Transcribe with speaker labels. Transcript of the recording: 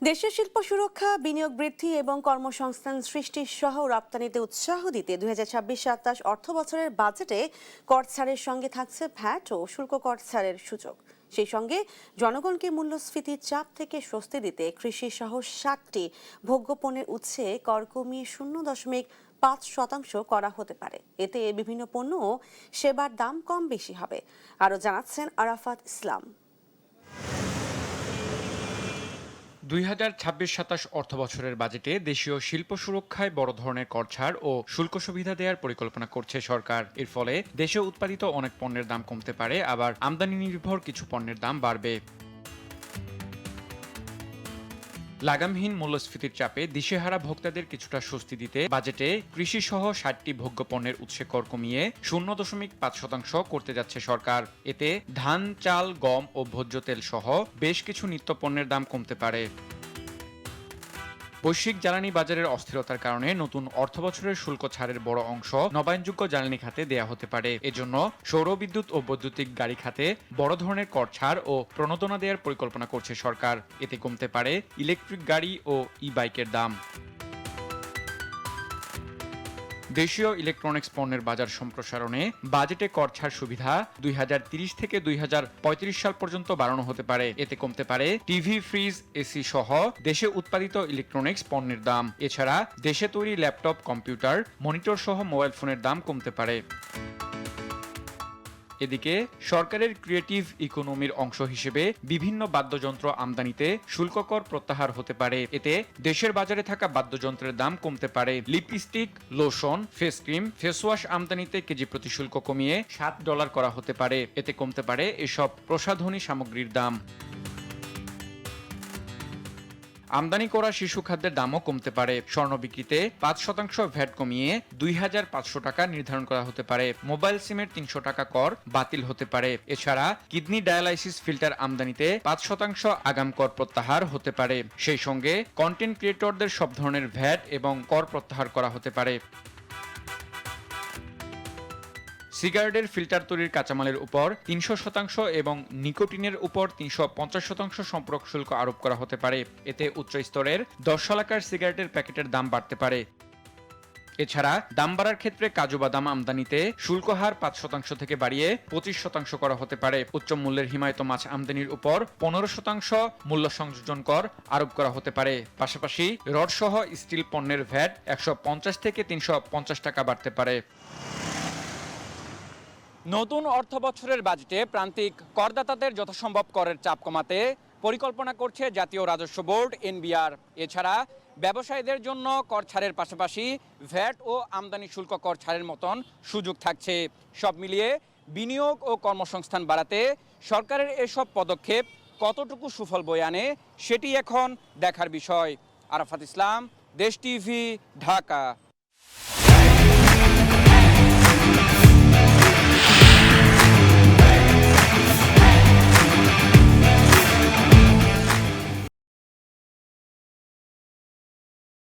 Speaker 1: দেশের শিল্প সুরক্ষা, বিনিয়োগ বৃদ্ধি এবং কর্মসংস্থান সৃষ্টি সহ রপ্তানিতে উৎসাহ দিতে 2026-27 অর্থ বছরের বাজেটে কর ছাড়ের সঙ্গে থাকছে ভ্যাট ও শুল্ক কর ছাড়ের সুযোগ। সেই সঙ্গে জনগণকে মূল্যস্ফীতির চাপ থেকে স্বস্তি দিতে কৃষি সহ 60টি ভোগ্যপণ্যের উৎসে কর কমিয়ে 0.5% করা হতে পারে। এতে বিভিন্ন পণ্য ও সেবার দাম কম বেশি হবে। আরও জানাচ্ছেন আরাফাত ইসলাম।
Speaker 2: 2026-27 অর্থবছরের বাজেটে দেশীয় শিল্প সুরক্ষায় বড় ধরনের কর ছাড় ও শুল্ক সুবিধা দেওয়ার পরিকল্পনা করছে সরকার। এর ফলে দেশে উৎপাদিত অনেক পণ্যের দাম কমতে পারে, আবার আমদানি নির্ভর কিছু পণ্যের দাম বাড়বে। লাগামহীন মূল্যস্ফীতির চাপে দিশেহারা ভোক্তাদের কিছুটা স্বস্তি দিতে বাজেটে কৃষি সহ 60টি ভোগ্য পণ্যের উৎসে কর কমিয়ে 0.5% করতে যাচ্ছে সরকার। এতে ধান, চাল, গম ও ভোজ্য তেল সহ বেশ কিছু নিত্য পণ্যের দাম কমতে পারে। বৈশ্বিক জ্বালানি বাজারের অস্থিরতার কারণে নতুন অর্থবছরের শুল্ক ছাড়ের বড় অংশ নবায়নযোগ্য জ্বালানি খাতে দেয়া হতে পারে। এজন্য সৌর বিদ্যুৎ ও বৈদ্যুতিক গাড়ি খাতে বড় ধরনের কর ছাড় ও প্রণোদনা দেওয়ার পরিকল্পনা করছে সরকার। এতে কমতে পারে ইলেকট্রিক গাড়ি ও ই-বাইকের দাম। দেশীয় ইলেকট্রনিক্স পণ্যের বাজার সম্প্রসারণে বাজেটে কর ছাড় সুবিধা 2030 থেকে 2035 সাল পর্যন্ত বাড়ানো হতে পারে। এতে কমতে পারে টিভি, ফ্রিজ, এসি সহ দেশে উৎপাদিত ইলেকট্রনিক্স পণ্যের দাম। এছাড়া দেশে তৈরি ল্যাপটপ, কম্পিউটার, মনিটর সহ মোবাইল ফোনের দাম কমতে পারে। এদিকে সরকারের ক্রিয়েটিভ ইকোনমির অংশ হিসেবে বিভিন্ন বাদ্যযন্ত্র আমদানিতে শুল্ক কর প্রত্যাহার হতে পারে। এতে দেশের বাজারে থাকা বাদ্যযন্ত্রের দাম কমতে পারে। Lipstick, lotion, face cream, face wash আমদানিতে কেজি প্রতি শুল্ক কমিয়ে $7 করা হতে পারে। এতে কমতে পারে এসব প্রসাধনী সামগ্রীর দাম। আমদানি করা শিশু খাদ্যের দামও কমতে পারে। স্বর্ণ বিক্রিতে 5% ভ্যাট কমিয়ে 2500 টাকা নির্ধারণ করা হতে পারে। মোবাইল সিমের 300 টাকা কর বাতিল হতে পারে। এছাড়া কিডনি ডায়ালাইসিস ফিল্টার আমদানিতে 5% আগাম কর প্রত্যাহার হতে পারে। সেই সঙ্গে কন্টেন্ট ক্রিয়েটরদের সব ধরনের ভ্যাট এবং কর প্রত্যাহার করা হতে পারে। সিগারেটের ফিল্টার তৈরির কাঁচামালের উপর 300% এবং নিকোটিনের উপর 350% সম্পর্ক শুল্ক আরোপ করা হতে পারে। এতে উচ্চ স্তরের 10 শলাকার সিগারেটের প্যাকেটের দাম বাড়তে পারে। এছাড়া দাম বাড়ার ক্ষেত্রে কাজু বাদাম আমদানিতে শুল্ক হার 5% থেকে বাড়িয়ে 25% করা হতে পারে। উচ্চ মূল্যের হিমায়িত মাছ আমদানির উপর 15% মূল্য সংযোজন কর আরোপ করা হতে পারে। পাশাপাশি রড সহ স্টিল পণ্যের ভ্যাট 150 থেকে 350 টাকা বাড়তে পারে। নতুন অর্থবছরের বাজেটে প্রান্তিক করদাতাদের যথাসম্ভব করের চাপ কমাতে পরিকল্পনা করছে জাতীয় রাজস্ব বোর্ড এনবিআর। এছাড়া ব্যবসায়ীদের জন্য কর ছাড়ের পাশাপাশি ভ্যাট ও আমদানি শুল্ক কর ছাড়ের মতন সুযোগ থাকছে। সব মিলিয়ে বিনিয়োগ ও কর্মসংস্থান বাড়াতে সরকারের এসব পদক্ষেপ কতটুকু সুফল বয়ে আনে সেটি এখন দেখার বিষয়। আরাফাত ইসলাম, দেশ টিভি, ঢাকা।